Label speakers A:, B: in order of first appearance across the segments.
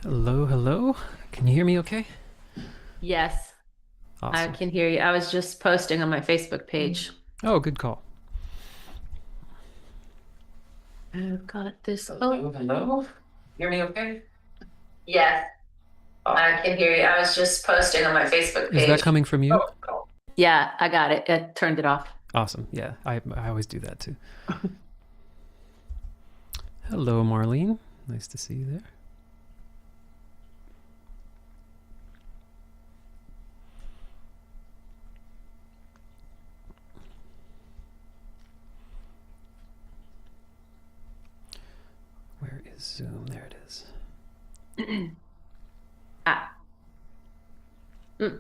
A: Hello, hello. Can you hear me okay?
B: Yes, I
A: Awesome.
B: can hear you. I was just posting on my Facebook page.
A: Oh, good call.
B: I've got this.
A: Hello,
B: Oh,
A: hello. Hear me okay?
B: yes, I
A: Awesome.
B: can hear you. I was just posting on my Facebook
A: Is that
B: page.
A: coming from you?
B: Yeah, I got it. I turned it off.
A: Awesome. Yeah, I always do that too. Hello, Marlene. Nice to see you there. Where is Zoom? There it is.
B: Ah, mm.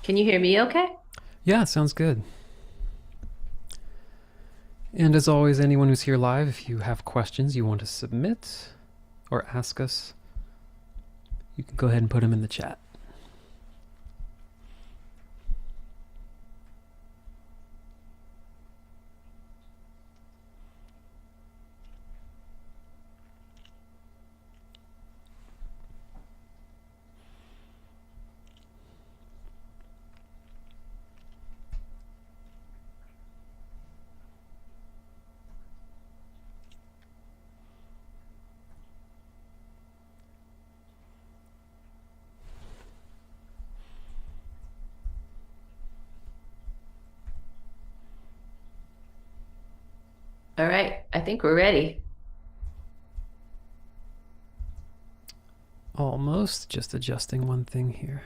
B: Can you hear me okay?
A: Yeah, sounds good. And as always, anyone who's here live, if you have questions you want to submit or ask us, you can go ahead and put them in the chat.
B: All right, I think we're ready.
A: Almost. Just adjusting one thing here.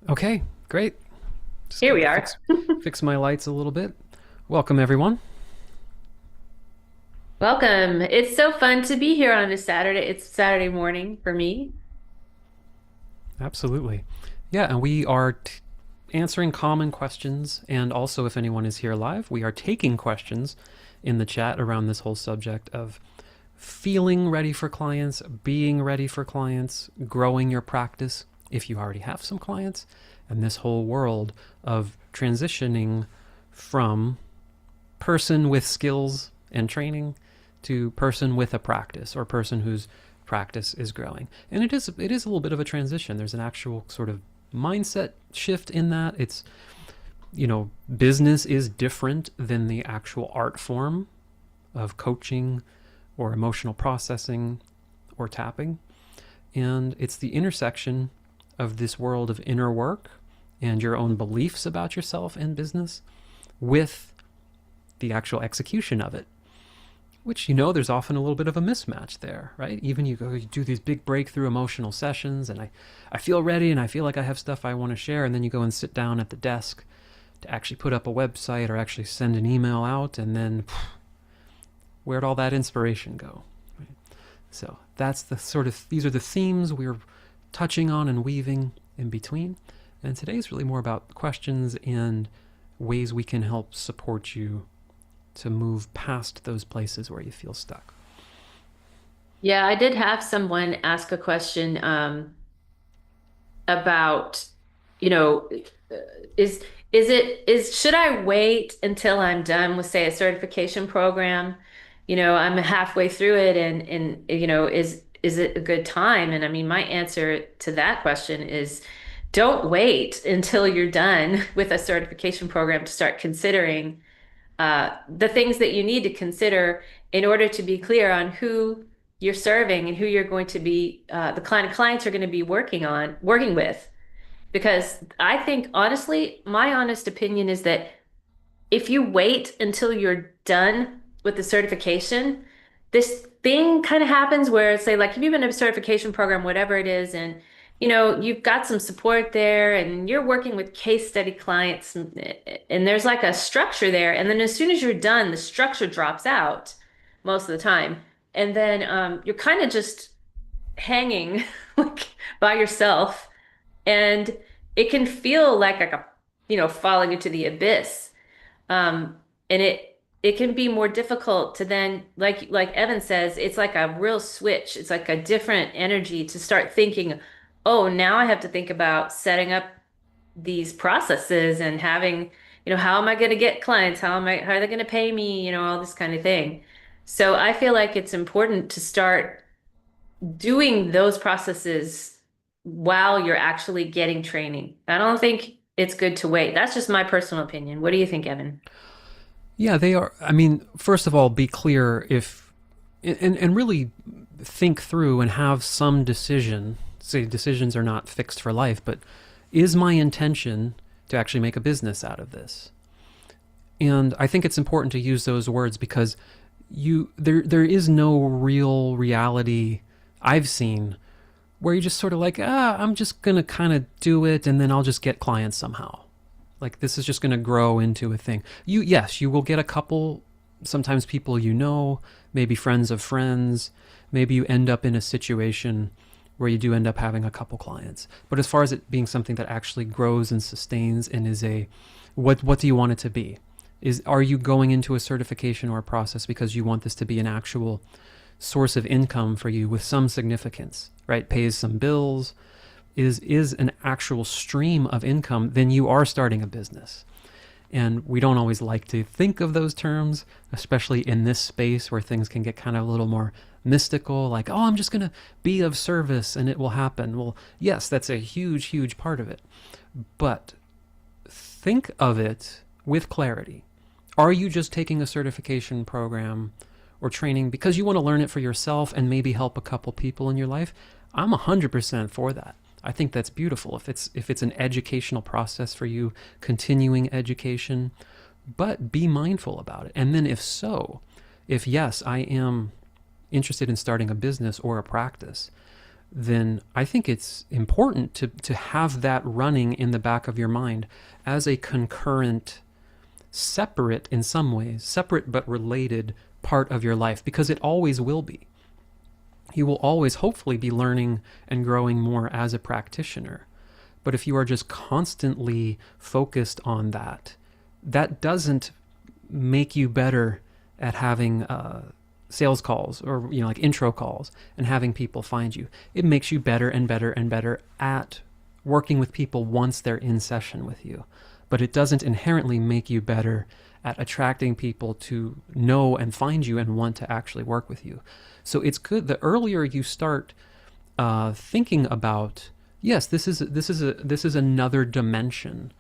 A: Okay, great. Just
B: Here
A: gotta
B: we are.
A: fix my lights a little bit. Welcome everyone.
B: Welcome. It's so fun to be here on a Saturday. It's Saturday morning for me.
A: Absolutely. Yeah, and we are answering common questions, and also if anyone is here live, we are taking questions in the chat around this whole subject of feeling ready for clients, being ready for clients, growing your practice if you already have some clients, and this whole world of transitioning from person with skills and training to person with a practice or person whose practice is growing. And it is a little bit of a transition. There's an actual sort of mindset shift in that. It's, business is different than the actual art form of coaching or emotional processing or tapping. And it's the intersection of this world of inner work and your own beliefs about yourself and business with the actual execution of it, which there's often a little bit of a mismatch there, right? Even you do these big breakthrough emotional sessions, and I feel ready and I feel like I have stuff I want to share, and then you go and sit down at the desk to actually put up a website or actually send an email out, and then where'd all that inspiration go? Right? So that's these are the themes we're touching on and weaving in between. And today's really more about questions and ways we can help support you to move past those places where you feel stuck.
B: Yeah, I did have someone ask a question about, you know, uh, is should I wait until I'm done with, say, a certification program? I'm halfway through it and is it a good time? And I mean, my answer to that question is don't wait until you're done with a certification program to start considering the things that you need to consider in order to be clear on who you're serving and who you're going to be the clients are going to be working with. Because I think, honestly, my honest opinion is that if you wait until you're done with the certification, this thing kind of happens where it's, say, like, if you've been in a certification program, whatever it is, and you've got some support there and you're working with case study clients and there's like a structure there. And then as soon as you're done, the structure drops out most of the time. And then you're kind of just hanging like by yourself, and it can feel like a falling into the abyss. And it can be more difficult to then, like Evan says, it's like a real switch. It's like a different energy to start thinking, oh, now I have to think about setting up these processes and having, how am I going to get clients? How are they going to pay me? All this kind of thing. So I feel like it's important to start doing those processes while you're actually getting training. I don't think it's good to wait. That's just my personal opinion. What do you think, Evan?
A: Yeah, they are. I mean, first of all, be clear if, and really think through and have some decision. Say decisions are not fixed for life, but is my intention to actually make a business out of this? And I think it's important to use those words because there is no real reality I've seen where you're just sort of like, I'm just gonna kind of do it and then I'll just get clients somehow. Like this is just gonna grow into a thing. Yes, you will get a couple, sometimes people maybe friends of friends, maybe you end up in a situation where you do end up having a couple clients. But as far as it being something that actually grows and sustains and is what do you want it to be? Are you going into a certification or a process because you want this to be an actual source of income for you with some significance, right? Pays some bills, is an actual stream of income, then you are starting a business. And we don't always like to think of those terms, especially in this space where things can get kind of a little more mystical, like, oh, I'm just going to be of service and it will happen. Well, yes, that's a huge, huge part of it. But think of it with clarity. Are you just taking a certification program or training because you want to learn it for yourself and maybe help a couple people in your life? I'm 100% for that. I think that's beautiful. If it's an educational process for you, continuing education, but be mindful about it. And then if yes, I am interested in starting a business or a practice, then I think it's important to have that running in the back of your mind as a concurrent, separate in some ways, separate but related part of your life, because it always will be. You will always hopefully be learning and growing more as a practitioner. But if you are just constantly focused on that, that doesn't make you better at having sales calls or like intro calls and having people find you. It makes you better and better and better at working with people once they're in session with you. But it doesn't inherently make you better at attracting people to know and find you and want to actually work with you. So it's good the earlier you start thinking about, yes, this is another dimension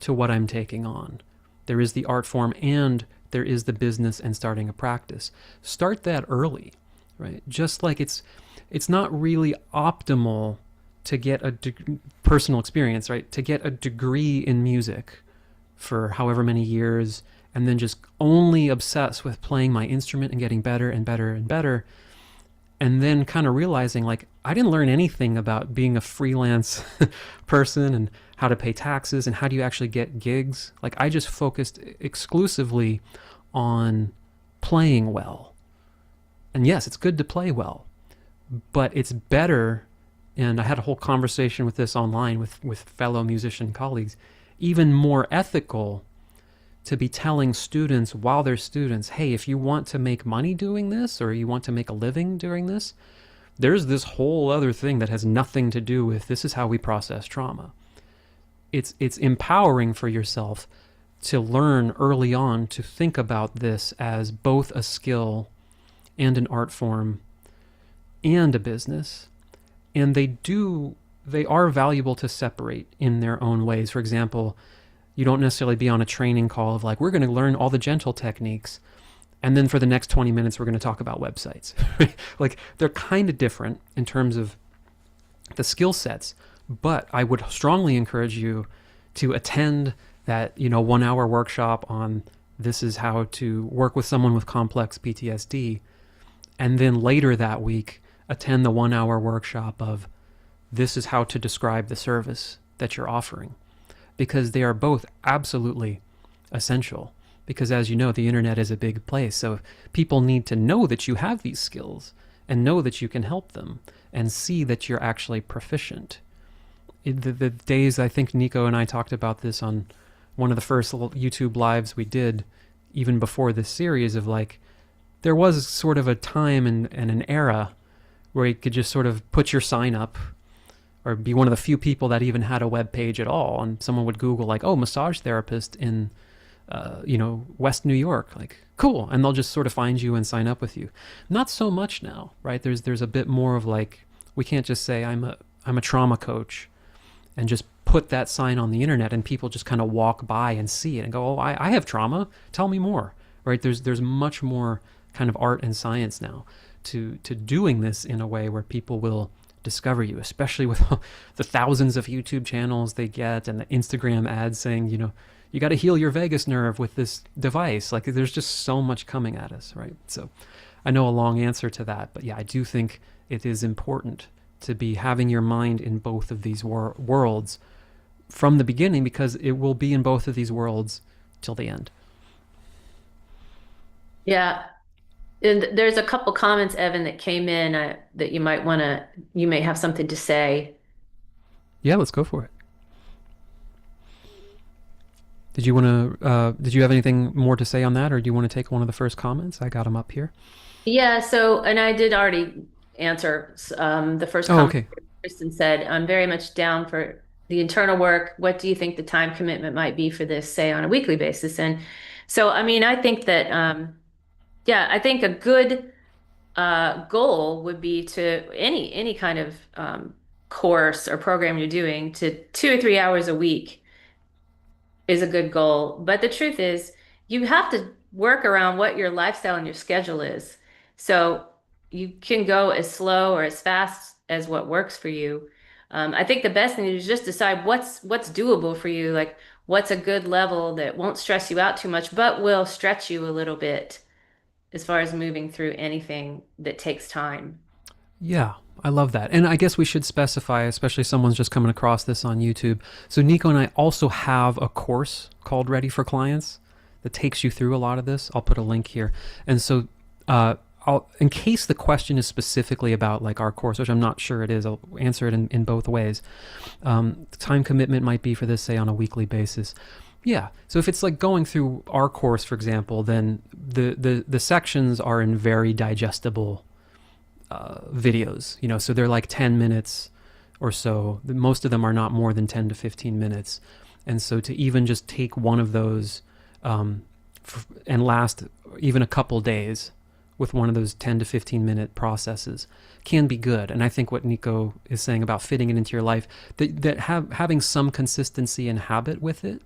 A: to what I'm taking on. There is the art form and there is the business and starting a practice. Start that early, right? Just like it's not really optimal to get a personal experience, right? To get a degree in music for however many years and then just only obsess with playing my instrument and getting better and better and better. And then kind of realizing like, I didn't learn anything about being a freelance person and how to pay taxes and how do you actually get gigs. Like I just focused exclusively on playing well. And yes, it's good to play well, but it's better. And I had a whole conversation with this online with fellow musician colleagues, even more ethical to be telling students while they're students, hey, if you want to make money doing this or you want to make a living doing this, there's this whole other thing that has nothing to do with this is how we process trauma. It's empowering for yourself to learn early on to think about this as both a skill and an art form and a business. And they are valuable to separate in their own ways. For example, you don't necessarily be on a training call of like, we're going to learn all the gentle techniques. And then for the next 20 minutes, we're going to talk about websites. Like they're kind of different in terms of the skill sets, but I would strongly encourage you to attend that, 1 hour workshop on this is how to work with someone with complex PTSD. And then later that week, attend the 1 hour workshop of this is how to describe the service that you're offering. Because they are both absolutely essential. Because as you know, the internet is a big place. So people need to know that you have these skills and know that you can help them and see that you're actually proficient. The days, I think Niko and I talked about this on one of the first YouTube lives we did, even before this series of like there was sort of a time and an era where you could just sort of put your sign up or be one of the few people that even had a web page at all, and someone would Google like, "Oh, massage therapist in West New York," like cool, and they'll just sort of find you and sign up with you. Not so much now, right? There's a bit more of like we can't just say I'm a trauma coach and just put that sign on the internet and people just kind of walk by and see it and go, "Oh, I have trauma. Tell me more." Right? There's much more kind of art and science now to doing this in a way where people will discover you, especially with the thousands of YouTube channels they get and the Instagram ads saying, you got to heal your vagus nerve with this device. Like there's just so much coming at us, right? So I know a long answer to that, but yeah, I do think it is important to be having your mind in both of these worlds from the beginning because it will be in both of these worlds till the end.
B: Yeah. And there's a couple comments, Evan, that came in that you may have something to say.
A: Yeah, let's go for it. Did you want to? Did you have anything more to say on that, or do you want to take one of the first comments? I got them up here.
B: Yeah, so, and I did already answer the first
A: Oh,
B: comment.
A: okay.
B: Kristen said, I'm very much down for the internal work. What do you think the time commitment might be for this, say, on a weekly basis? And so, I mean, I think that, yeah, I think a good goal would be to any kind of course or program you're doing to 2 or 3 hours a week is a good goal. But the truth is, you have to work around what your lifestyle and your schedule is. So you can go as slow or as fast as what works for you. I think the best thing is just decide what's doable for you, like what's a good level that won't stress you out too much, but will stretch you a little bit as far as moving through anything that takes time.
A: Yeah, I love that. And I guess we should specify, especially if someone's just coming across this on YouTube. So Niko and I also have a course called Ready for Clients that takes you through a lot of this. I'll put a link here. And so in case the question is specifically about like our course, which I'm not sure it is, I'll answer it in both ways. Time commitment might be for this, say, on a weekly basis. Yeah. So if it's like going through our course, for example, then the sections are in very digestible videos, so they're like 10 minutes or so. Most of them are not more than 10 to 15 minutes. And so to even just take one of those and last even a couple days with one of those 10 to 15 minute processes can be good. And I think what Niko is saying about fitting it into your life, that having some consistency and habit with it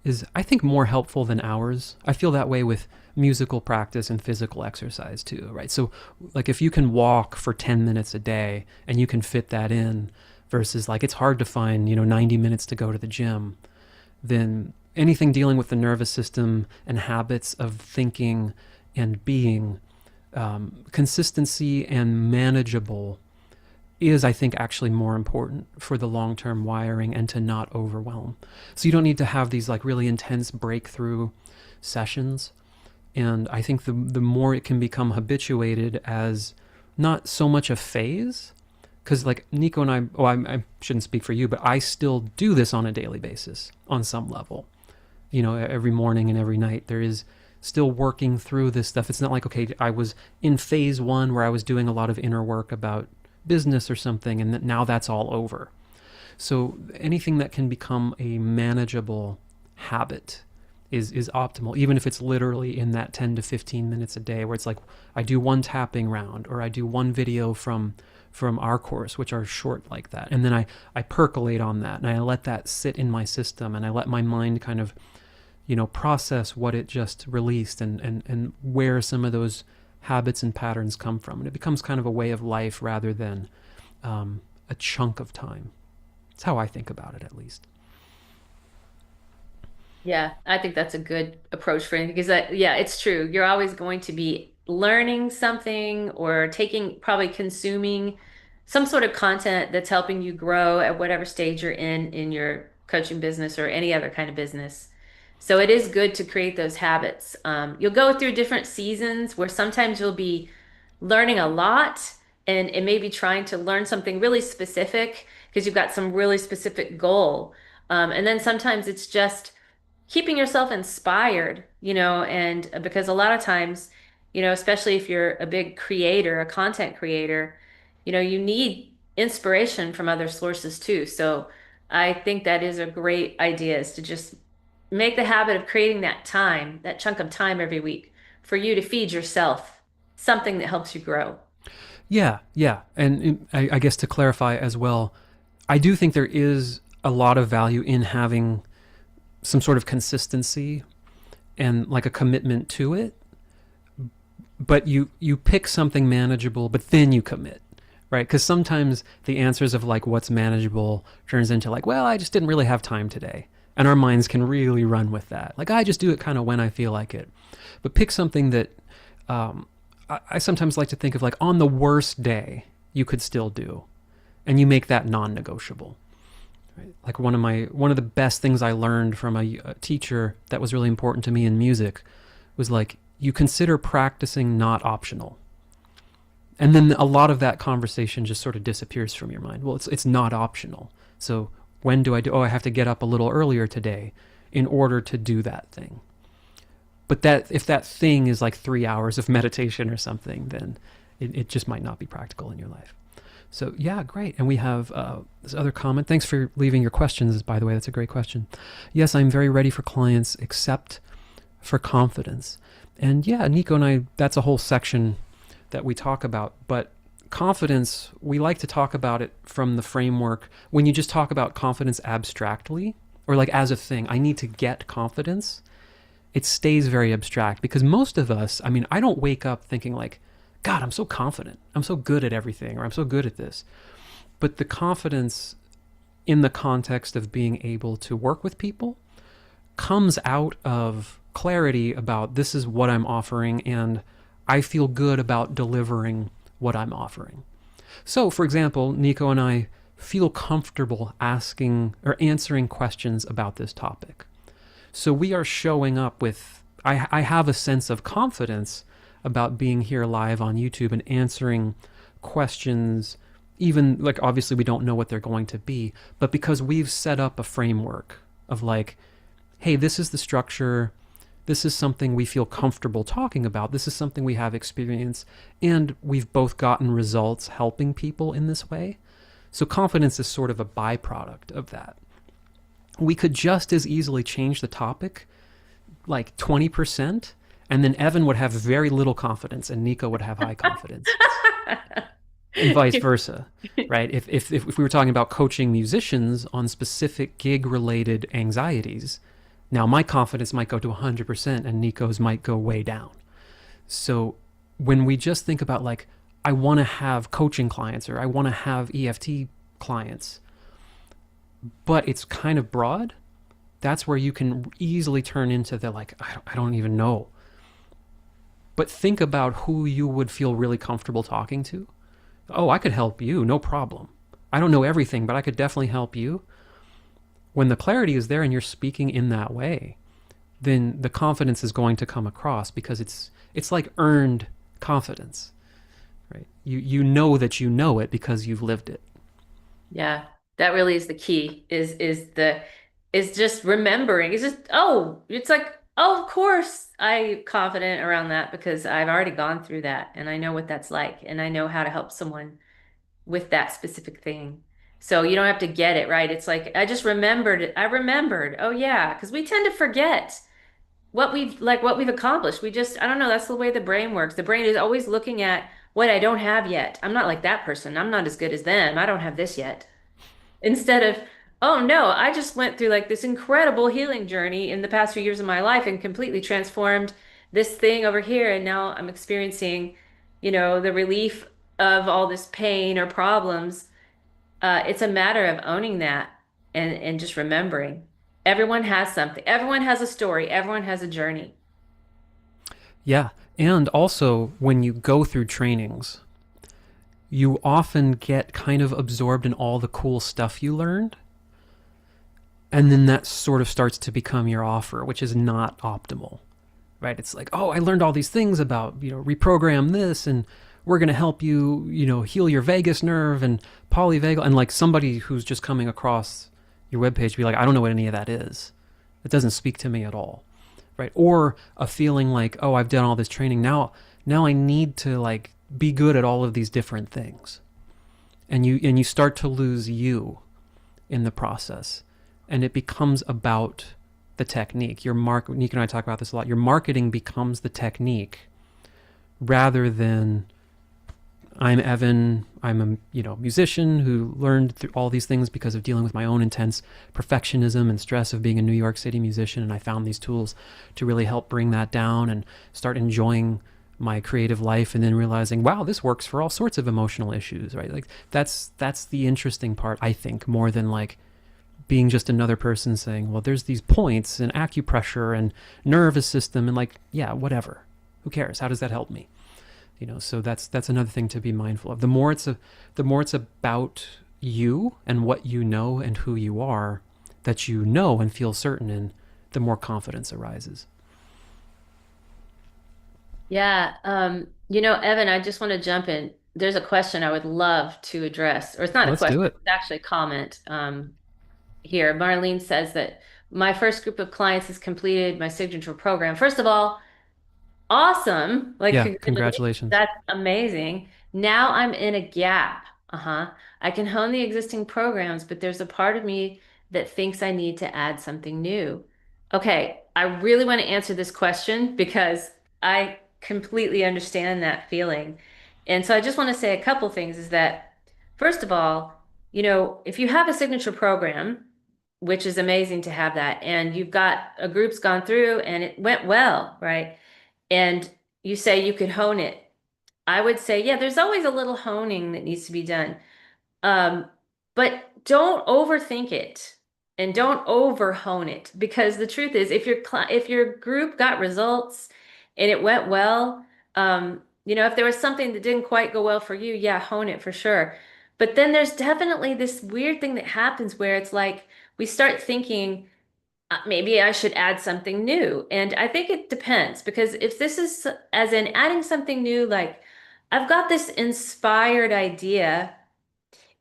A: is, I think, more helpful than hours. I feel that way with musical practice and physical exercise too, right? So like if you can walk for 10 minutes a day and you can fit that in versus like it's hard to find, 90 minutes to go to the gym, then anything dealing with the nervous system and habits of thinking and being, consistency and manageable is, I think, actually more important for the long-term wiring and to not overwhelm. So you don't need to have these like really intense breakthrough sessions. And I think the more it can become habituated as not so much a phase, because like Niko and I shouldn't speak for you, but I still do this on a daily basis on some level. Every morning and every night there is still working through this stuff. It's not like, okay, I was in phase one where I was doing a lot of inner work about business or something, and now that's all over. So anything that can become a manageable habit is optimal, even if it's literally in that 10 to 15 minutes a day where it's like I do one tapping round or I do one video from our course, which are short like that. And then I percolate on that and I let that sit in my system and I let my mind kind of, process what it just released and where some of those habits and patterns come from. And it becomes kind of a way of life rather than a chunk of time. It's how I think about it, at least.
B: Yeah, I think that's a good approach for anything because yeah, it's true. You're always going to be learning something or probably consuming some sort of content that's helping you grow at whatever stage you're in your coaching business or any other kind of business. So it is good to create those habits. You'll go through different seasons where sometimes you'll be learning a lot and maybe trying to learn something really specific because you've got some really specific goal. And then sometimes it's just keeping yourself inspired, and because a lot of times, especially if you're a big creator, a content creator, you need inspiration from other sources too. So I think that is a great idea is to just make the habit of creating that time, that chunk of time every week for you to feed yourself something that helps you grow.
A: Yeah, yeah. And I guess to clarify as well, I do think there is a lot of value in having some sort of consistency and like a commitment to it. But you pick something manageable, but then you commit, right? Because sometimes the answers of like what's manageable turns into like, well, I just didn't really have time today. And our minds can really run with that. Like, I just do it kind of when I feel like it. But pick something that I sometimes like to think of like on the worst day, you could still do. And you make that non negotiable. Right? Like one of the best things I learned from a teacher that was really important to me in music was like, you consider practicing not optional. And then a lot of that conversation just sort of disappears from your mind. Well, it's not optional. So when do I do? Oh, I have to get up a little earlier today in order to do that thing. But that if that thing is like 3 hours of meditation or something, then it just might not be practical in your life. So yeah, great. And we have this other comment. Thanks for leaving your questions, by the way. That's a great question. Yes, I'm very ready for clients, except for confidence. And yeah, Niko and I, that's a whole section that we talk about. But confidence, we like to talk about it from the framework. When you just talk about confidence abstractly, or like as a thing, I need to get confidence, it stays very abstract because most of us, I mean, I don't wake up thinking like, God, I'm so confident. I'm so good at everything, or I'm so good at this. But the confidence in the context of being able to work with people comes out of clarity about this is what I'm offering and I feel good about delivering what I'm offering. So, for example, Niko and I feel comfortable asking or answering questions about this topic. So we are showing up with, I have a sense of confidence about being here live on YouTube and answering questions, even like obviously we don't know what they're going to be, but because we've set up a framework of like, hey, this is the structure, this is something we feel comfortable talking about, this is something we have experience, and we've both gotten results helping people in this way. So confidence is sort of a byproduct of that. We could just as easily change the topic like 20%, and then Evan would have very little confidence and Niko would have high confidence, and vice versa, right? If we were talking about coaching musicians on specific gig-related anxieties, now my confidence might go to 100% and Niko's might go way down. So when we just think about like, I want to have coaching clients or I want to have EFT clients, but it's kind of broad, that's where you can easily turn into the like, I don't even know. But think about who you would feel really comfortable talking to. Oh, I could help you, no problem. I don't know everything, but I could definitely help you. When the clarity is there and you're speaking in that way, then the confidence is going to come across because it's like earned confidence, right? You know that you know it because you've lived it.
B: Yeah, that really is the key is just remembering. It's just, oh, it's like, oh, of course I'm confident around that because I've already gone through that and I know what that's like and I know how to help someone with that specific thing. So you don't have to get it, right? It's like I just remembered it. I remembered. Oh yeah, because we tend to forget what we've accomplished. We just, I don't know, that's the way the brain works. The brain is always looking at what I don't have yet. I'm not like that person. I'm not as good as them. I don't have this yet. Instead of, oh no, I just went through like this incredible healing journey in the past few years of my life and completely transformed this thing over here. And now I'm experiencing, the relief of all this pain or problems. It's a matter of owning that and just remembering. Everyone has something. Everyone has a story. Everyone has a journey.
A: Yeah. And also, when you go through trainings, you often get kind of absorbed in all the cool stuff you learned. And then that sort of starts to become your offer, which is not optimal, right? It's like, oh, I learned all these things about, reprogram this and we're going to help you, heal your vagus nerve and polyvagal. And like somebody who's just coming across your webpage be like, I don't know what any of that is. It doesn't speak to me at all, right? Or a feeling like, oh, I've done all this training. Now I need to like be good at all of these different things. And you start to lose you in the process. And it becomes about the technique. Niko and I talk about this a lot. Your marketing becomes the technique rather than I'm Evan. I'm a musician who learned through all these things because of dealing with my own intense perfectionism and stress of being a New York City musician, and I found these tools to really help bring that down and start enjoying my creative life, and then realizing, wow, this works for all sorts of emotional issues, right? Like that's the interesting part, I think, more than like being just another person saying, well, there's these points and acupressure and nervous system and like, yeah, whatever. Who cares? How does that help me? So that's another thing to be mindful of. The more it's about you and what you know and who you are that you know and feel certain in, the more confidence arises.
B: Yeah. Evan, I just want to jump in. There's a question I would love to address, or it's not a
A: Let's
B: question,
A: do it.
B: it's actually a comment. Here, Marlene says that my first group of clients has completed my signature program. First of all, awesome. Like,
A: Yeah,
B: congratulations.
A: congratulations.
B: That's amazing. Now I'm in a gap. Uh-huh. I can hone the existing programs, but there's a part of me that thinks I need to add something new. Okay, I really want to answer this question because I completely understand that feeling. And so I just want to say a couple things is that, first of all, if you have a signature program, which is amazing to have that, and you've got a group's gone through and it went well, right? And you say you could hone it. I would say, yeah, there's always a little honing that needs to be done. Um, but don't overthink it and don't over hone it, because the truth is, if your group got results and it went well, if there was something that didn't quite go well for you, yeah, hone it for sure. But then there's definitely this weird thing that happens where it's like we start thinking, maybe I should add something new. And I think it depends, because if this is as in adding something new, like I've got this inspired idea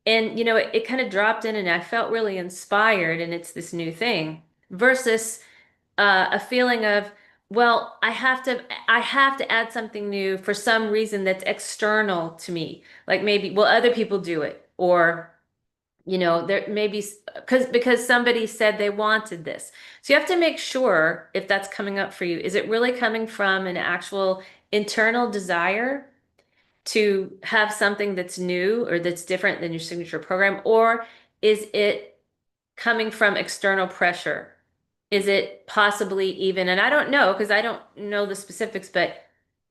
B: and it kind of dropped in and I felt really inspired and it's this new thing versus a feeling of, well, I have to add something new for some reason that's external to me. Like maybe, well, other people do it, or there maybe because somebody said they wanted this. So you have to make sure if that's coming up for you, is it really coming from an actual internal desire to have something that's new or that's different than your signature program, or is it coming from external pressure? Is it possibly even, and I don't know because I don't know the specifics, but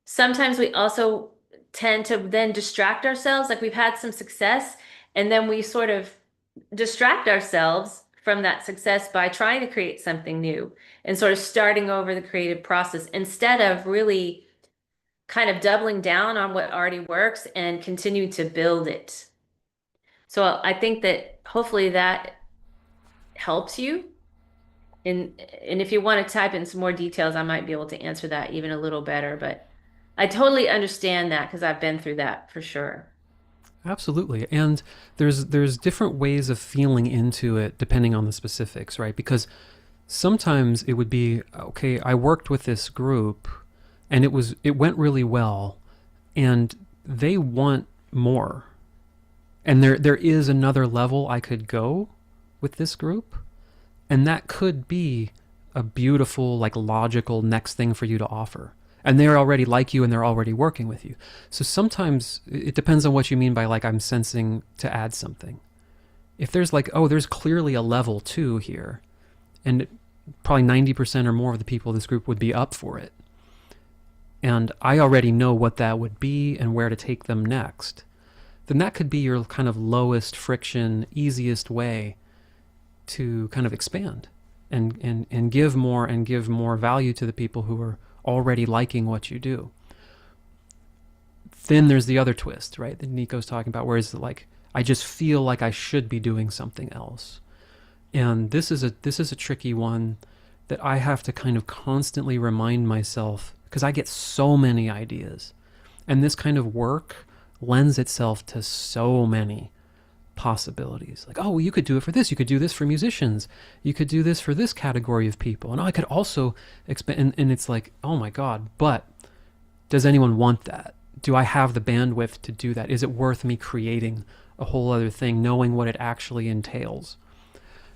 B: sometimes we also tend to then distract ourselves. Like we've had some success and then we sort of distract ourselves from that success by trying to create something new and sort of starting over the creative process instead of really kind of doubling down on what already works and continue to build it. So I think that hopefully that helps you. And if you want to type in some more details, I might be able to answer that even a little better. But I totally understand that because I've been through that for sure.
A: Absolutely. And there's different ways of feeling into it depending on the specifics, right? Because sometimes it would be, okay, I worked with this group and it went really well and they want more. And there is another level I could go with this group, and that could be a beautiful, like logical next thing for you to offer. And they're already like you and they're already working with you. So sometimes it depends on what you mean by like I'm sensing to add something. If there's like, oh, there's clearly a level 2 here, and probably 90% or more of the people of this group would be up for it, and I already know what that would be and where to take them next, then that could be your kind of lowest friction, easiest way to kind of expand and give more and give more value to the people who are already liking what you do. Then there's the other twist, right, that Niko's talking about, where it's like, I just feel like I should be doing something else. And this is a tricky one that I have to kind of constantly remind myself, because I get so many ideas. And this kind of work lends itself to so many possibilities. Like, oh, well, you could do it for this. You could do this for musicians. You could do this for this category of people. And I could also expand. And it's like, oh my God, but does anyone want that? Do I have the bandwidth to do that? Is it worth me creating a whole other thing, knowing what it actually entails?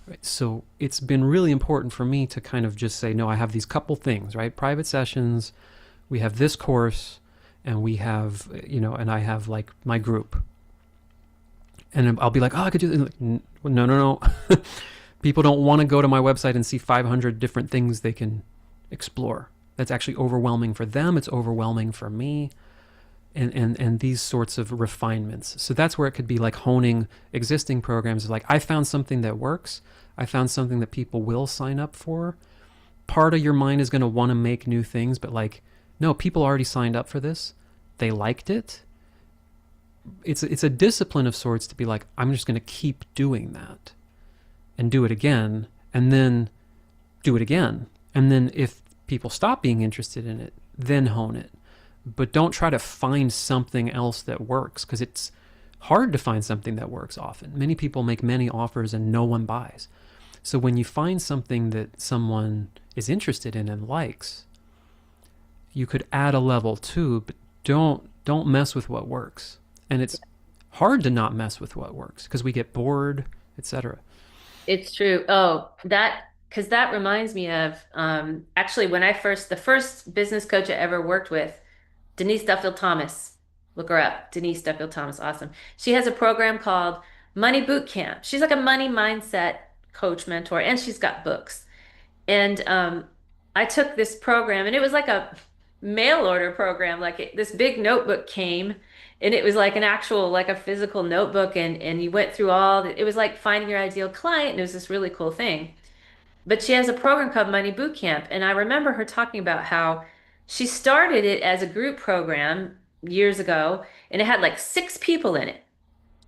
A: Right. So it's been really important for me to kind of just say, no, I have these couple things, right? Private sessions, we have this course, and we have, and I have like my group. And I'll be like, oh, I could do this. Like, no, no, no. People don't want to go to my website and see 500 different things they can explore. That's actually overwhelming for them. It's overwhelming for me. And these sorts of refinements. So that's where it could be like honing existing programs. Like, I found something that works. I found something that people will sign up for. Part of your mind is going to want to make new things, but like, no, people already signed up for this. They liked it. It's a discipline of sorts to be like, I'm just going to keep doing that and do it again, and then do it again. And then if people stop being interested in it, then hone it. But don't try to find something else that works, because it's hard to find something that works often. Many people make many offers and no one buys. So when you find something that someone is interested in and likes, you could add a level too, but don't mess with what works. And it's hard to not mess with what works because we get bored, etc.
B: It's true. Oh, because that reminds me of actually when the first business coach I ever worked with, Denise Duffield Thomas. Look her up. Denise Duffield Thomas. Awesome. She has a program called Money Boot Camp. She's like a money mindset coach mentor, and she's got books. And I took this program, and it was like a mail order program. This big notebook came, and it was like an actual, like a physical notebook, and you went through it was like finding your ideal client, and it was this really cool thing. But she has a program called Money Boot Camp, and I remember her talking about how she started it as a group program years ago, and it had like 6 people in it.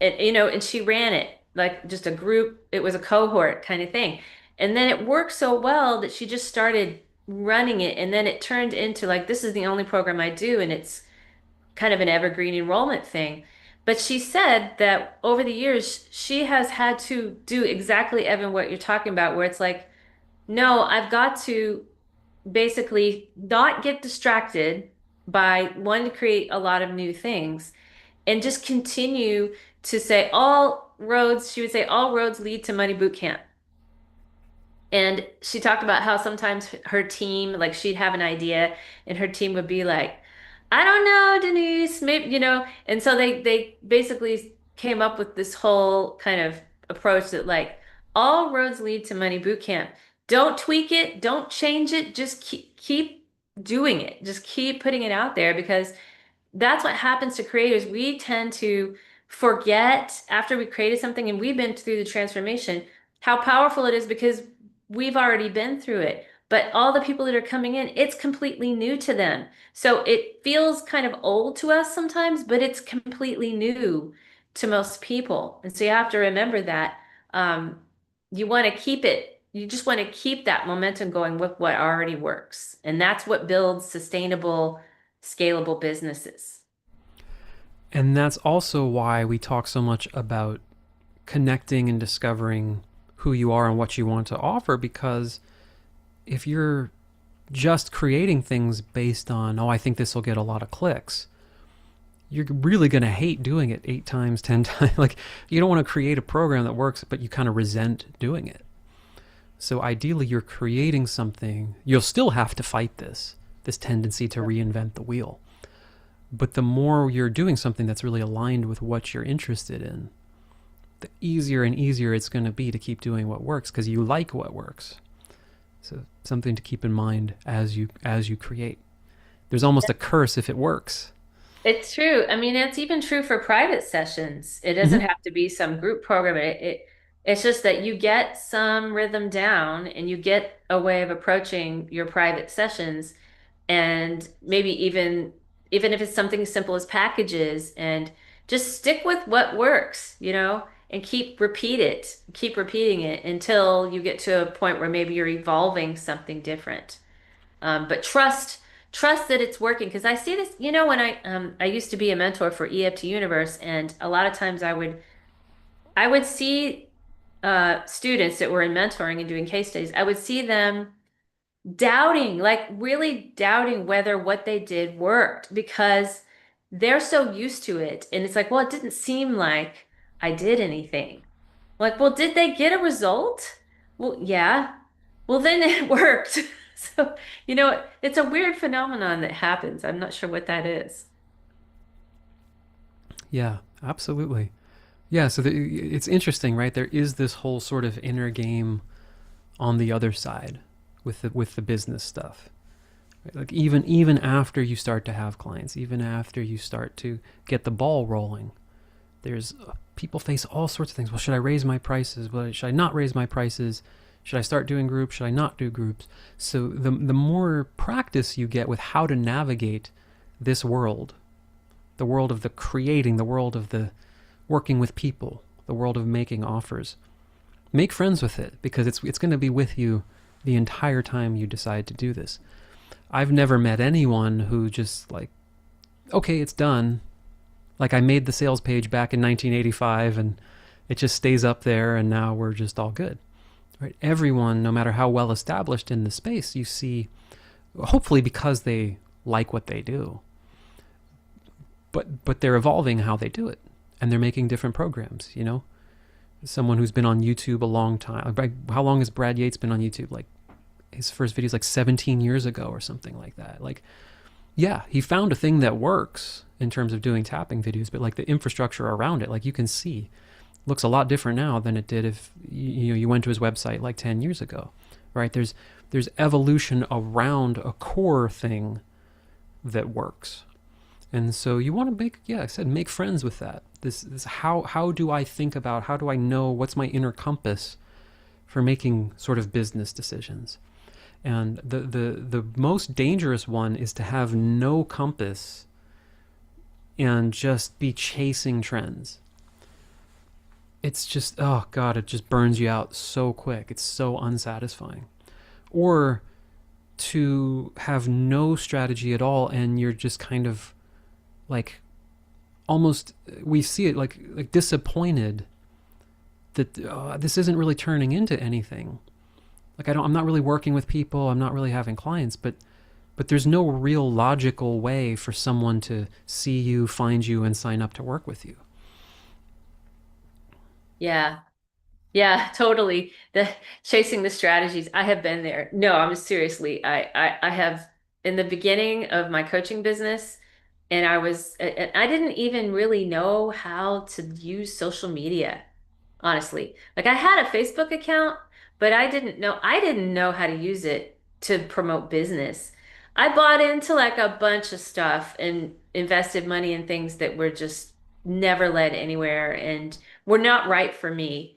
B: And she ran it like just a group, it was a cohort kind of thing. And then it worked so well that she just started running it, and then it turned into like, this is the only program I do, and it's kind of an evergreen enrollment thing. But she said that over the years, she has had to do exactly, Evan, what you're talking about, where it's like, no, I've got to basically not get distracted by wanting to create a lot of new things and just continue to say she would say, all roads lead to Money Boot Camp. And she talked about how sometimes her team, like she'd have an idea and her team would be like, I don't know, Denise, maybe. And so they basically came up with this whole kind of approach that like all roads lead to Money Boot Camp. Don't tweak it, don't change it, just keep doing it. Just keep putting it out there, because that's what happens to creators. We tend to forget after we created something and we've been through the transformation, how powerful it is, because we've already been through it. But all the people that are coming in, it's completely new to them. So it feels kind of old to us sometimes, but it's completely new to most people. And so you have to remember that you want to keep it, you just want to keep that momentum going with what already works. And that's what builds sustainable, scalable businesses.
A: And that's also why we talk so much about connecting and discovering who you are and what you want to offer, because if you're just creating things based on, oh, I think this will get a lot of clicks, you're really going to hate doing it 8 times, 10 times. Like, you don't want to create a program that works, but you kind of resent doing it. So ideally, you're creating something. You'll still have to fight this tendency to reinvent the wheel. But the more you're doing something that's really aligned with what you're interested in, the easier and easier it's going to be to keep doing what works, because you like what works. So something to keep in mind as you create. There's almost a curse if it works.
B: It's true. I mean, it's even true for private sessions. It doesn't
A: Mm-hmm.
B: have to be some group program. It's just that you get some rhythm down and you get a way of approaching your private sessions, and maybe even if it's something as simple as packages, and just stick with what works, and keep repeating it until you get to a point where maybe you're evolving something different. But trust that it's working, because I see this, when I used to be a mentor for EFT Universe, and a lot of times I would I would see students that were in mentoring and doing case studies. I would see them doubting, like really doubting whether what they did worked because they're so used to it. And it's like, well, it didn't seem like I did anything. Like, well, did they get a result? Well, yeah. Well, then it worked. So, it's a weird phenomenon that happens. I'm not sure what that is.
A: Yeah, absolutely. Yeah, so it's interesting, right? There is this whole sort of inner game on the other side with the business stuff. Right? Like even after you start to have clients, even after you start to get the ball rolling, there's people face all sorts of things. Well, should I raise my prices? Well, should I not raise my prices? Should I start doing groups? Should I not do groups? So the more practice you get with how to navigate this world, the world of the creating, the world of the working with people, the world of making offers, make friends with it because it's going to be with you the entire time you decide to do this. I've never met anyone who just like, okay, it's done. Like I made the sales page back in 1985 and it just stays up there and now we're just all good. Right? Everyone, no matter how well established in the space, you see, hopefully because they like what they do, but they're evolving how they do it and they're making different programs, you know? Someone who's been on YouTube a long time. How long has Brad Yates been on YouTube? Like his first videos like 17 years ago or something like that. Like, yeah, he found a thing that works in terms of doing tapping videos, but like the infrastructure around it, like you can see, looks a lot different now than it did if you went to his website like 10 years ago, right? There's evolution around a core thing that works. And so you want to make, yeah, I said, make friends with that. This how do I think about, how do I know what's my inner compass for making sort of business decisions? And the most dangerous one is to have no compass and just be chasing trends. It's just, oh God, it just burns you out so quick. It's so unsatisfying. Or to have no strategy at all and you're just kind of like almost, we see it like disappointed that this isn't really turning into anything. Like I'm not really working with people. I'm not really having clients, but there's no real logical way for someone to see you, find you, and sign up to work with you.
B: Yeah. Yeah, totally. The chasing the strategies. I have been there. No, I'm seriously. I have in the beginning of my coaching business, and I didn't even really know how to use social media, honestly. Like I had a Facebook account, but I didn't know how to use it to promote business. I bought into like a bunch of stuff and invested money in things that were just never led anywhere and were not right for me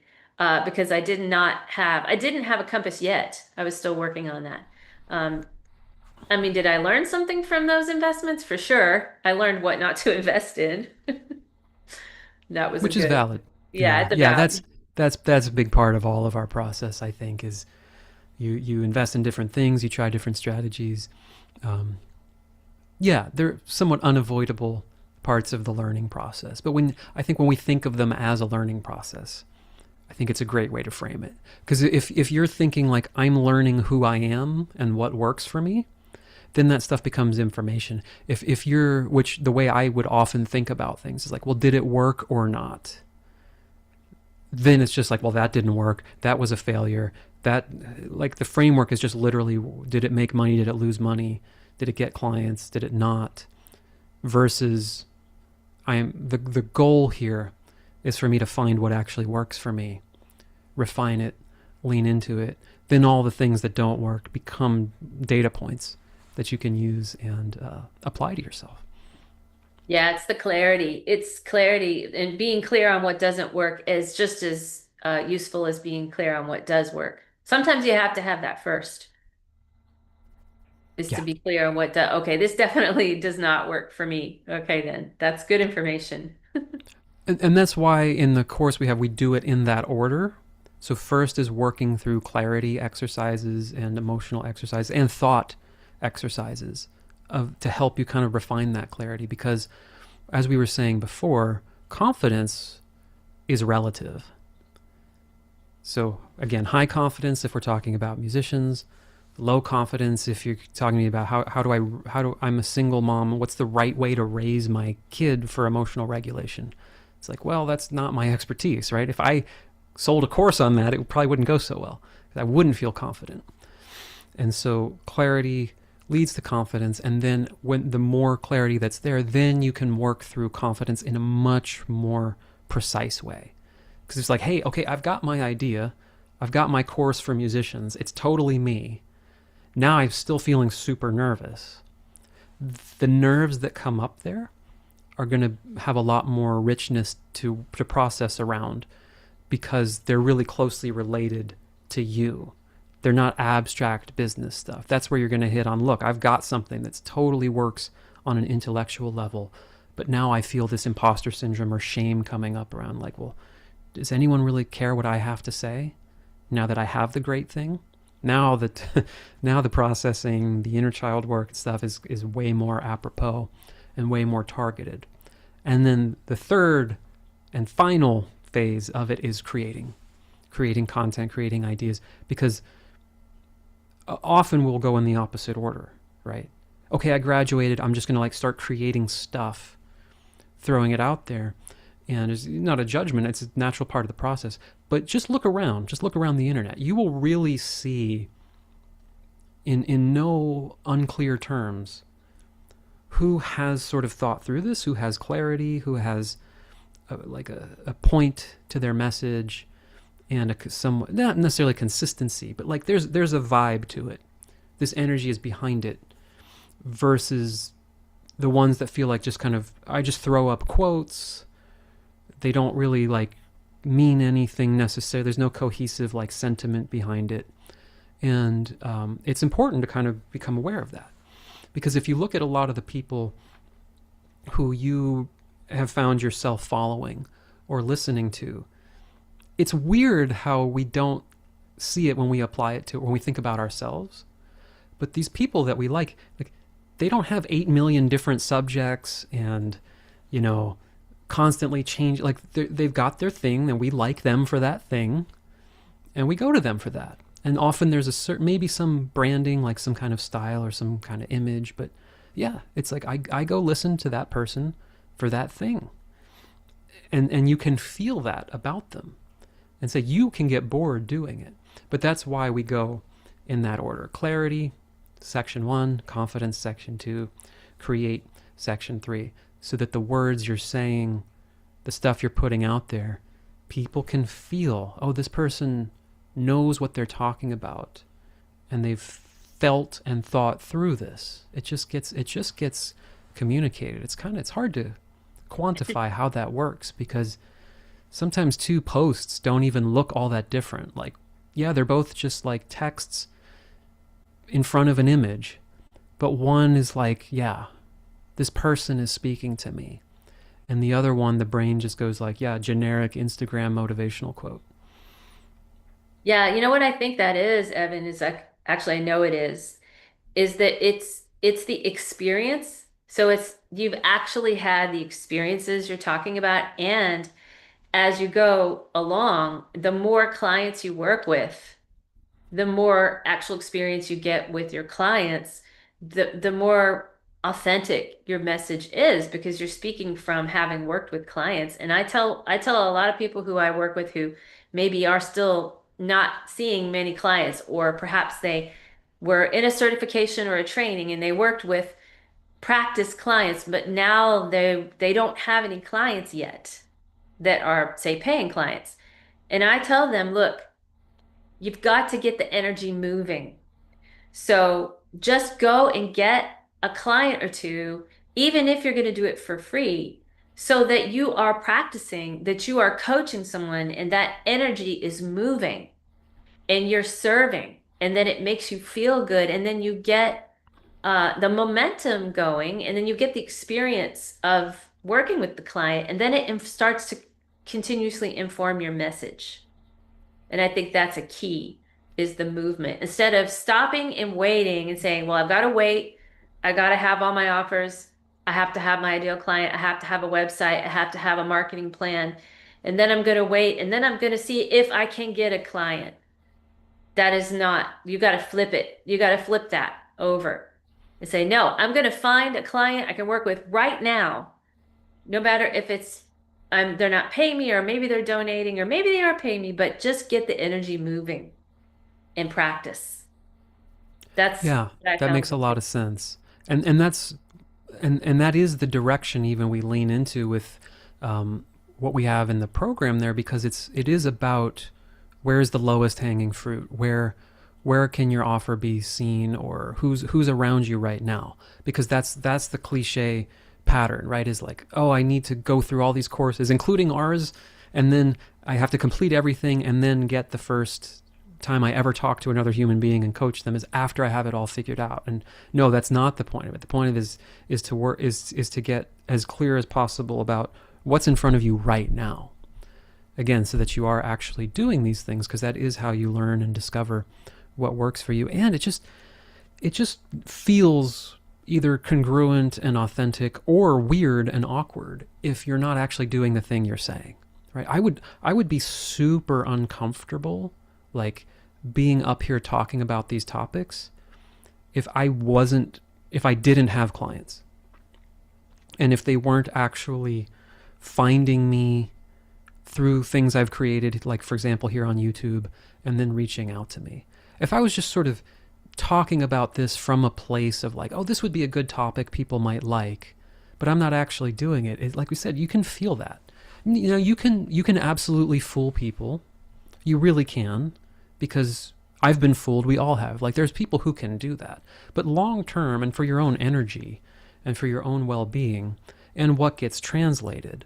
B: because I didn't have a compass yet. I was still working on that. Um, I mean, did I learn something from those investments? For sure. I learned what not to invest in. That was a
A: Which is
B: good,
A: valid.
B: yeah,
A: Yeah,
B: it's
A: yeah.
B: about,
A: That's a big part of all of our process. I think is you invest in different things, you try different strategies. Um, yeah, they're somewhat unavoidable parts of the learning process. But when we think of them as a learning process, I think it's a great way to frame it. Because if you're thinking like I'm learning who I am and what works for me, then that stuff becomes information. If you're, which the way I would often think about things is like, well, did it work or not? Then it's just like, well, that didn't work. That was a failure. That, like, the framework is just literally, did it make money? Did it lose money? Did it get clients? Did it not? Versus, the goal here is for me to find what actually works for me, refine it, lean into it. Then all the things that don't work become data points that you can use and apply to yourself.
B: yeah, it's the clarity. It's clarity and being clear on what doesn't work is just as useful as being clear on what does work. Sometimes you have to have that first, is to
A: Yeah.
B: be clear on okay, this definitely does not work for me. Okay, then that's good information.
A: And that's why in the course we do it in that order. So first is working through clarity exercises and emotional exercises and thought exercises to help you kind of refine that clarity. Because as we were saying before, confidence is relative. So again, high confidence if we're talking about musicians, low confidence if you're talking to me about I'm a single mom, what's the right way to raise my kid for emotional regulation? It's like, well, that's not my expertise, right? If I sold a course on that, it probably wouldn't go so well. I wouldn't feel confident. And so clarity leads to confidence, and then when the more clarity that's there, then you can work through confidence in a much more precise way. Because it's like, hey, okay, I've got my idea, I've got my course for musicians, it's totally me. Now I'm still feeling super nervous. The nerves that come up there are going to have a lot more richness to process around because they're really closely related to you. They're not abstract business stuff. That's where you're going to hit on, look, I've got something that's totally works on an intellectual level, but now I feel this imposter syndrome or shame coming up around, like, well, does anyone really care what I have to say now that I have the great thing? Now that now the processing, the inner child work and stuff is way more apropos and way more targeted. And then the third and final phase of it is creating content, creating ideas, because often we'll go in the opposite order, right? Okay, I graduated, I'm just going to like start creating stuff, throwing it out there. And it's not a judgment, it's a natural part of the process. But just look around, the internet. You will really see in no unclear terms who has sort of thought through this, who has clarity, who has a point to their message, and some, not necessarily consistency, but like there's a vibe to it. This energy is behind it, versus the ones that feel like just kind of, I just throw up quotes. They don't really like mean anything necessarily. There's no cohesive like sentiment behind it, and it's important to kind of become aware of that, because if you look at a lot of the people who you have found yourself following or listening to, it's weird how we don't see it when we apply it to, when we think about ourselves. But these people that we like they don't have 8 million different subjects and, you know, constantly change. Like they've got their thing and we like them for that thing and we go to them for that. And often there's a certain, maybe some branding, like some kind of style or some kind of image. But yeah, it's like I go listen to that person for that thing. And you can feel that about them. And so you can get bored doing it. But that's why we go in that order. Clarity, section 1, confidence, section 2, create, section 3, so that the words you're saying, the stuff you're putting out there, people can feel, oh, this person knows what they're talking about and they've felt and thought through this. It just gets communicated. It's hard to quantify how that works, because sometimes two posts don't even look all that different. Like, yeah, they're both just like texts in front of an image, but one is like, yeah, this person is speaking to me. And the other one, the brain just goes like, yeah, generic Instagram motivational quote.
B: Yeah, you know what I think that is, Evan, is like actually I know it is that it's the experience. So it's you've actually had the experiences you're talking about, and as you go along, the more clients you work with, the more actual experience you get with your clients, the more authentic your message is, because you're speaking from having worked with clients. And I tell a lot of people who I work with who maybe are still not seeing many clients, or perhaps they were in a certification or a training and they worked with practice clients, but now they don't have any clients yet that are, say, paying clients. And I tell them, look, you've got to get the energy moving. So just go and get a client or two, even if you're going to do it for free, so that you are practicing, that you are coaching someone, and that energy is moving and you're serving. And then it makes you feel good. And then you get the momentum going, and then you get the experience of working with the client. And then it starts to continuously inform your message. And I think that's a key, is the movement. Instead of stopping and waiting and saying, well, I've got to wait. I got to have all my offers. I have to have my ideal client. I have to have a website. I have to have a marketing plan. and then I'm going to wait, and then I'm going to see if I can get a client. That is not, you got to flip it. You got to flip that over and say, no, I'm going to find a client I can work with right now, no matter if it's they're not paying me, or maybe they're donating, or maybe they are paying me, but just get the energy moving in practice. That's
A: Yeah,
B: what I
A: that
B: found
A: makes a lot
B: helpful.
A: of sense. And that's and that is the direction even we lean into with what we have in the program there, because it is about where's the lowest hanging fruit, where can your offer be seen, or who's around you right now, because that's the cliche pattern, right? Is like, oh, I need to go through all these courses, including ours, and then I have to complete everything, and then get the first time I ever talk to another human being and coach them is after I have it all figured out. And no, that's not the point of it. The point of it is to work is to get as clear as possible about what's in front of you right now. Again, so that you are actually doing these things, because that is how you learn and discover what works for you. And it just feels either congruent and authentic, or weird and awkward if you're not actually doing the thing you're saying. Right? I would be super uncomfortable, like, being up here talking about these topics if I didn't have clients, and if they weren't actually finding me through things I've created, like, for example, here on YouTube, and then reaching out to me. If I was just sort of talking about this from a place of like, oh, this would be a good topic people might like, but I'm not actually doing it, like we said, you can feel that. You can absolutely fool people. You really can, because I've been fooled. We all have. Like, there's people who can do that. But long term, and for your own energy and for your own well-being and what gets translated,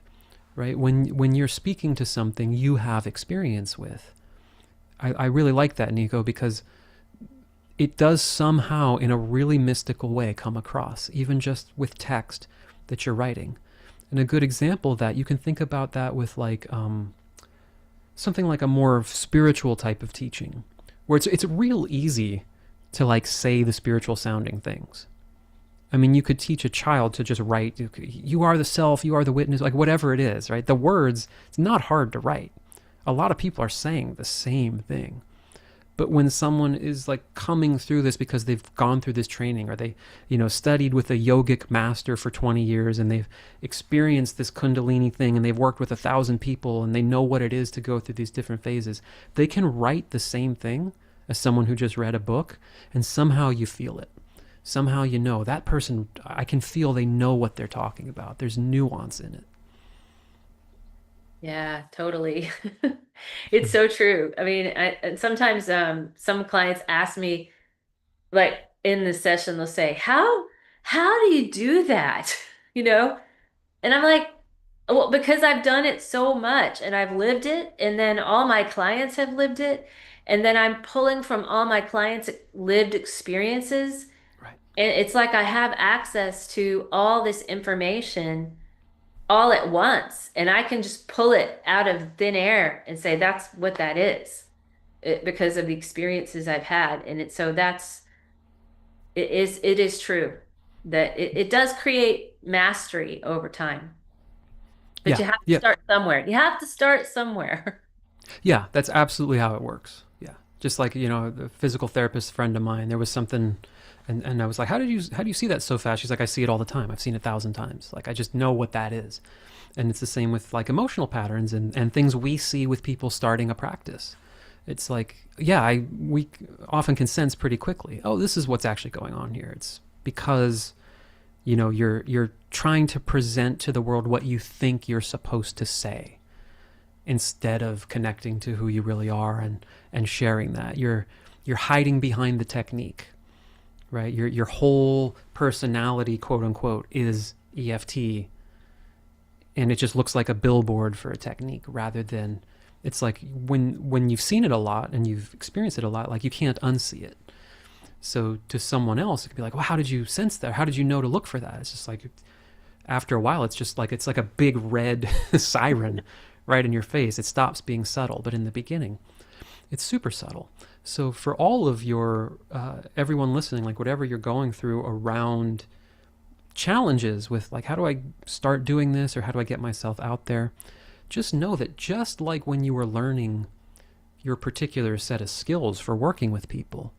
A: right? When you're speaking to something you have experience with, I really like that, Niko, because it does somehow, in a really mystical way, come across, even just with text that you're writing. And a good example of that, you can think about that with, like, something like a more spiritual type of teaching, where it's real easy to, like, say the spiritual sounding things. I mean, you could teach a child to just write, you are the self, you are the witness, like, whatever it is, right? The words, it's not hard to write. A lot of people are saying the same thing. But when someone is, like, coming through this because they've gone through this training, or they, studied with a yogic master for 20 years, and they've experienced this Kundalini thing, and they've worked with 1,000 people, and they know what it is to go through these different phases, they can write the same thing as someone who just read a book, and somehow you feel it. Somehow that person, I can feel they know what they're talking about. There's nuance in it.
B: Yeah, totally. It's so true. I mean, and sometimes some clients ask me, like, in the session, they'll say, how do you do that? You know? And I'm like, well, because I've done it so much and I've lived it, and then all my clients have lived it, and then I'm pulling from all my clients' lived experiences.
A: Right.
B: And it's like I have access to all this information all at once, and I can just pull it out of thin air and say that's what that is, because of the experiences I've had. And it is true that it does create mastery over time. But
A: Yeah.
B: you have to
A: Yeah.
B: start somewhere. You have to start somewhere.
A: Yeah, that's absolutely how it works. Yeah, just like, the physical therapist friend of mine, there was something, and I was like, how do you see that so fast? She's like, I see it all the time. I've seen it 1,000 times. Like, I just know what that is. And it's the same with, like, emotional patterns and things we see with people starting a practice. It's like, yeah, we often can sense pretty quickly, oh, this is what's actually going on here. It's because you're trying to present to the world what you think you're supposed to say, instead of connecting to who you really are and sharing that. You're hiding behind the technique, right? Your whole personality, quote unquote, is EFT, and it just looks like a billboard for a technique, rather than, it's like, when you've seen it a lot and you've experienced it a lot, like, you can't unsee it. So to someone else, it could be like, well, how did you sense that? How did you know to look for that? It's just like, after a while, it's like a big red siren right in your face. It stops being subtle, but in the beginning, it's super subtle. So for all of your everyone listening, like, whatever you're going through around challenges with, like, how do I start doing this, or how do I get myself out there, just know that just like when you were learning your particular set of skills for working with people,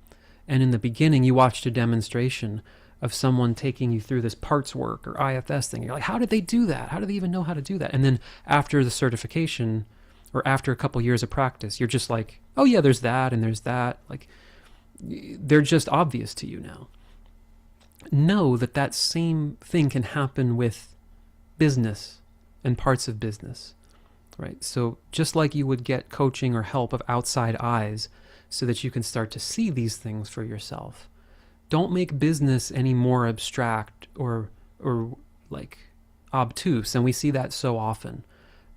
A: and in the beginning you watched a demonstration of someone taking you through this parts work or IFS thing. You're like, how did they do that? How do they even know how to do that? And then after the certification or after a couple years of practice, you're just like, oh yeah, there's that and there's that. Like, they're just obvious to you now. Know that that same thing can happen with business and parts of business, right? So just like you would get coaching or help of outside eyes so that you can start to see these things for yourself, don't make business any more abstract or like obtuse. And we see that so often,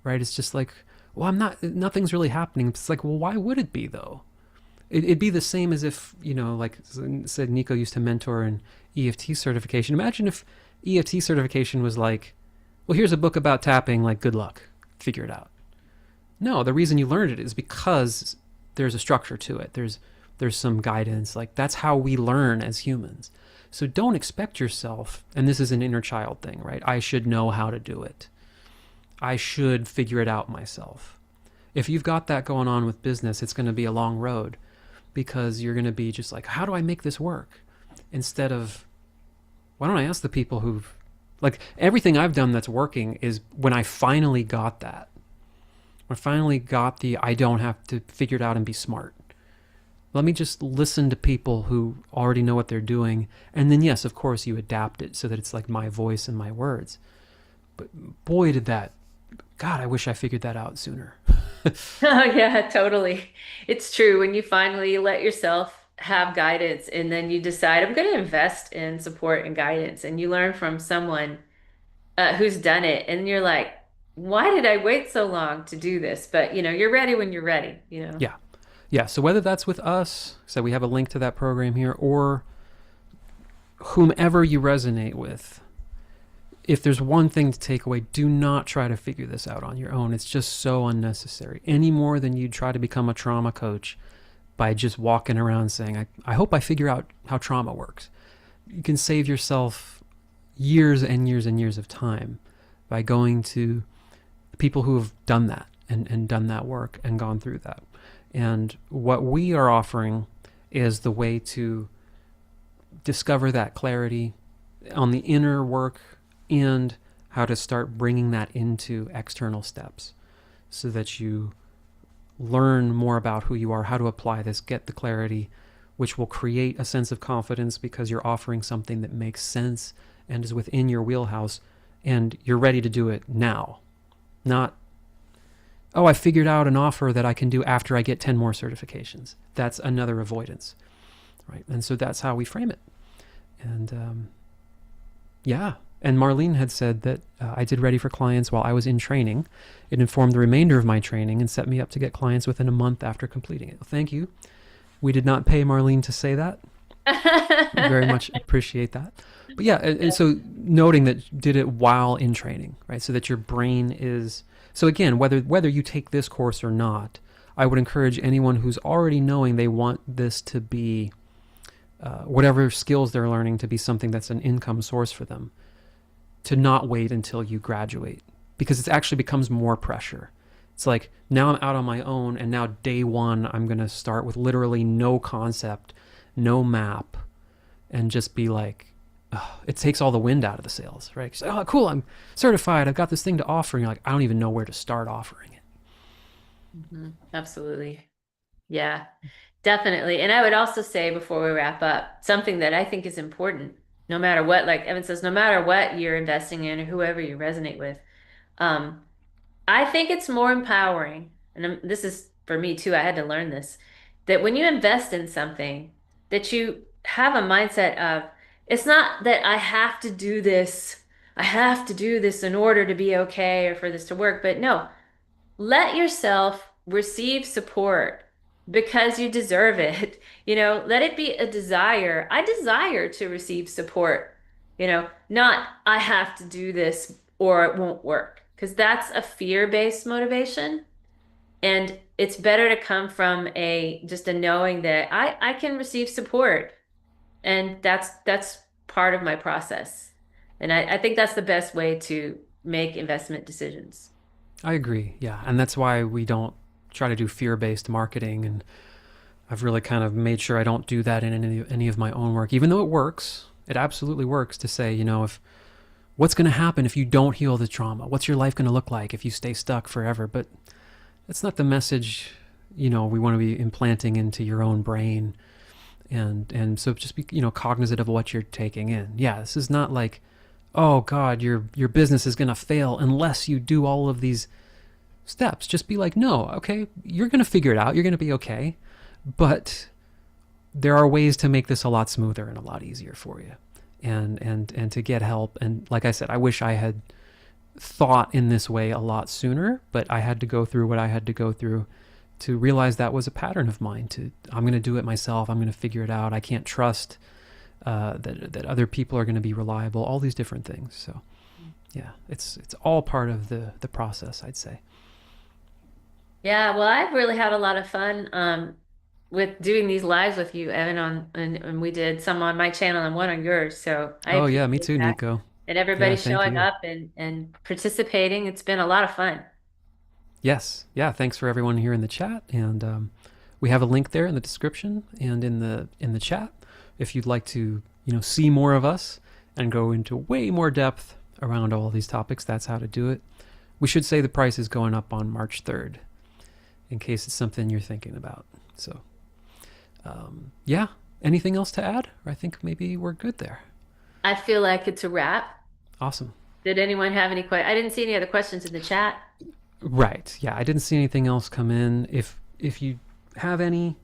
A: right? It's just like, well, nothing's really happening. It's like, well, why would it be though? It'd be the same as if, like said, Niko used to mentor an EFT certification. Imagine if EFT certification was like, well, here's a book about tapping, like, good luck, figure it out. No, the reason you learned it is because there's a structure to it. There's some guidance. Like, that's how we learn as humans. So don't expect yourself, and this is an inner child thing, right? I should know how to do it. I should figure it out myself. If you've got that going on with business, it's going to be a long road because you're going to be just like, how do I make this work? Instead of, why don't I ask the people who've, like, everything I've done that's working is when I finally got that. When I finally got the, I don't have to figure it out and be smart. Let me just listen to people who already know what they're doing. And then, yes, of course, you adapt it so that it's like my voice and my words. But boy, did that, God, I wish I figured that out sooner.
B: Oh, yeah, totally. It's true. When you finally let yourself have guidance and then you decide, I'm going to invest in support and guidance, and you learn from someone who's done it, and you're like, why did I wait so long to do this? But you're ready when you're ready.
A: Yeah. Yeah. So whether that's with us, so we have a link to that program here, or whomever you resonate with, if there's one thing to take away, do not try to figure this out on your own. It's just so unnecessary. Any more than you'd try to become a trauma coach by just walking around saying, I hope I figure out how trauma works. You can save yourself years and years and years of time by going to people who have done that and done that work and gone through that. And what we are offering is the way to discover that clarity on the inner work and how to start bringing that into external steps so that you learn more about who you are, how to apply this, get the clarity, which will create a sense of confidence because you're offering something that makes sense and is within your wheelhouse, and you're ready to do it now. Not, oh, I figured out an offer that I can do after I get 10 more certifications. That's another avoidance, right? And so that's how we frame it. And yeah. And Marlene had said that I did Ready for Clients while I was in training. It informed the remainder of my training and set me up to get clients within a month after completing it. Well, thank you. We did not pay Marlene to say that. Very much appreciate that. But yeah, and so noting that did it while in training, right? So that your brain is, so again, whether you take this course or not, I would encourage anyone who's already knowing they want this to be, whatever skills they're learning to be something that's an income source for them, to not wait until you graduate, because it actually becomes more pressure. It's like, now I'm out on my own, and now day one, I'm going to start with literally no concept, no map, and just be like, it takes all the wind out of the sails, right? Like, oh, cool, I'm certified, I've got this thing to offer, and you're like, I don't even know where to start offering it.
B: Absolutely. Yeah, definitely. And I would also say before we wrap up, something that I think is important, no matter what, like Evan says, no matter what you're investing in or whoever you resonate with, um, I think it's more empowering. And this is for me too, I had to learn this, that when you invest in something, that you have a mindset of, it's not that I have to do this in order to be okay or for this to work, but no, let yourself receive support because you deserve it. Let it be a desire. I desire to receive support, not I have to do this or it won't work, because that's a fear-based motivation. And it's better to come from just a knowing that I can receive support, and that's part of my process. And I think that's the best way to make investment decisions.
A: I agree. Yeah, and that's why we don't try to do fear-based marketing, and I've really kind of made sure I don't do that in any of my own work, even though it works. It absolutely works to say, if what's going to happen if you don't heal the trauma? What's your life going to look like if you stay stuck forever? But it's not the message, we want to be implanting into your own brain. And so just be, cognizant of what you're taking in. Yeah, this is not like, oh God, your business is going to fail unless you do all of these steps. Just be like, no, okay, you're going to figure it out. You're going to be okay. But there are ways to make this a lot smoother and a lot easier for you. And to get help. And like I said, I wish I had thought in this way a lot sooner, but I had to go through what I had to go through to realize that was a pattern of mine. I'm going to do it myself. I'm going to figure it out. I can't trust that other people are going to be reliable. All these different things. So yeah, it's all part of the process, I'd say.
B: Yeah, well, I've really had a lot of fun with doing these lives with you, Evan, and we did some on my channel and one on yours. So I
A: Oh yeah, me
B: appreciate
A: too,
B: that.
A: Niko.
B: And
A: Yeah,
B: everybody
A: thank
B: showing
A: you.
B: up and participating. It's been a lot of fun.
A: Yes, yeah. Thanks for everyone here in the chat, and we have a link there in the description and in the chat if you'd like to see more of us and go into way more depth around all of these topics. That's how to do it. We should say the price is going up on March 3rd in case it's something you're thinking about. So yeah. Anything else to add? I think maybe we're good there.
B: I feel like it's a wrap.
A: Awesome.
B: Did anyone have any questions? I didn't see any other questions in the chat.
A: Right. Yeah, I didn't see anything else come in. If you have any,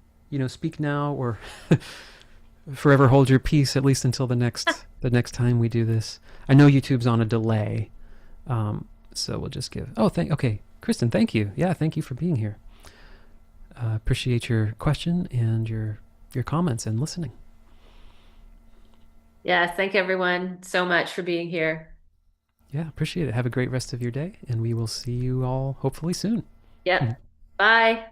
A: speak now or forever hold your peace at least until the next time we do this. I know YouTube's on a delay, so we'll just give. Oh, okay, Kristen, thank you. Yeah, thank you for being here. Appreciate your question and your comments and listening.
B: Yes, thank everyone so much for being here.
A: Yeah, appreciate it. Have a great rest of your day, and we will see you all hopefully soon.
B: Yep. Bye.